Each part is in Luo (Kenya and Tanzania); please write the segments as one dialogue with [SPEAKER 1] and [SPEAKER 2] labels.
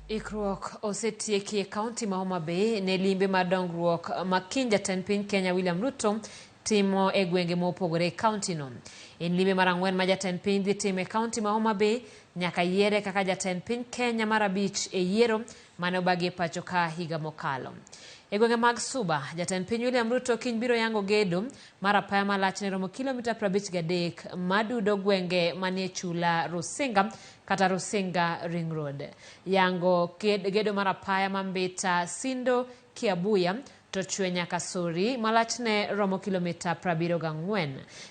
[SPEAKER 1] Ikruok osetieki e kaonti ma Homa Bay ne limbe mar dongruok ma jatend piny Kenya William Ruto timo e gwenge mopogore e kaonti no. En limbe mar 4 ma jatend piny dhi timo e kaonti ma Homa Bay nyaka yiere kaka jatend piny Kenya mar 5 e yiero mane obagi pacho ka higa mokalo. E gwenge mag Suba, jatend piny William Ruto kiny biro yango gedo mar apaya malachne romo kilomita 53 madudo gwenge manie chula Rusinga kata Rusinga Ring Road. Yango gedo mar apaya mambita Sindo Kiabuya to chwe nyaka Sori malachne romo kilomita 74.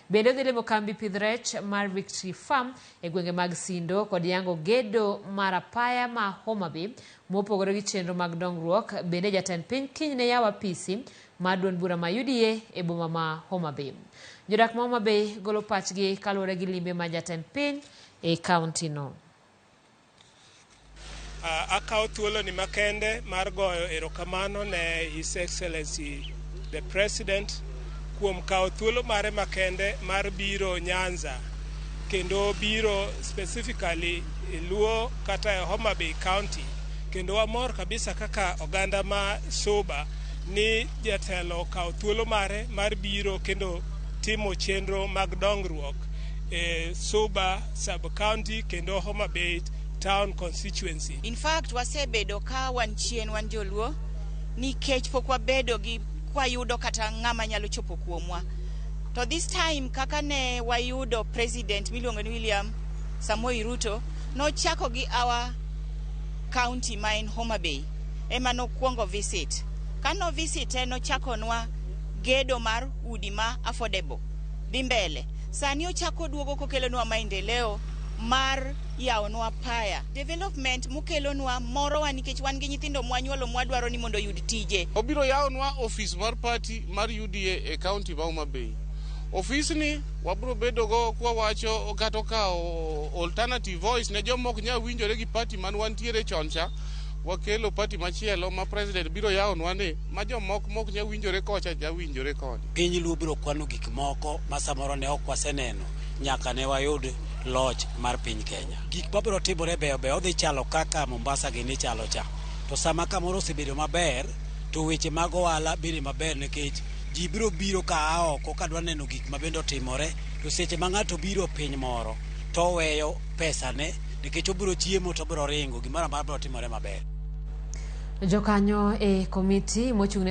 [SPEAKER 1] Bende dhi limo kambi pidh rech mar Victory Farm e gwenge mag Sindo kod yango gedo mar apaya ma Homa Bay mopogore gi chenro mag dongruok. Bende jatend piny kiny ne yawa apisi mar duond bura ma UDA e boma ma Homa Bay. Jodak ma Homa Bay golo pachgi kaluwore gi limbe ma jatend piny e kaonti no.
[SPEAKER 2] Akawo thuolo ni makende mar goyo erokamano ne His Excellency the President kuom kawo thuolo mare makende mar biro Nyanza kendo biro specifically Luo kata Homa Bay County, kendo amor kabisa kaka oganda ma Suba ni jatelo kawo thuolo mare mar biro kendo timo chenro mag dongruok e Suba sub county kendo Homa Bay town constituency.
[SPEAKER 3] In fact, wasebedo ka wan chien wan joluo nikech pok wabedo gi kwayudo kata ng'ama nyalo chopo kuomwa. To this time kaka ne wayudo president miluongo ni William Samoei Ruto no chako gi our county ma in Homa Bay ema no kuongo visit. Kano visit no chakonwa gedo mar udi ma affordable dhi mbele. Sani ochako duogo kokelonwa maendeleo mar yaonwa paya development mukelonwa morowa nikech wan gi nyithindo mwanyuolo mwadwaro ni mondo yud tije.
[SPEAKER 4] Obiro yaonwa office mar party mar UDA e county ma Homa Bay. Office ni wabro bedo go kwa wacho kata ka alternative voice ne jomok nya winjore gi party man wantiere choncha. Wakelo party machielo ma president biro yaonwa ne ma jomok mok nya winjore kocha ja winjore koni.
[SPEAKER 5] Piny Luo biro kwano gik moko ma samoro ne ok waseneno nyaka ne wayud loch mar piny Kenya. Gik mabiro timore beyo dhi chalo kaka Mombasa gini chalo cha. To sama kamoro osebedo maber to weche mag ohala biro maber nikech ji biro ka oko ka dwa neno gik mabende otimore. To seche ma ng'ato biro piny moro to weyo pesa ne nikech obiro chiemo to biro ringo gimoro amora biro timore maber.
[SPEAKER 1] Jokanyo e komiti mochung'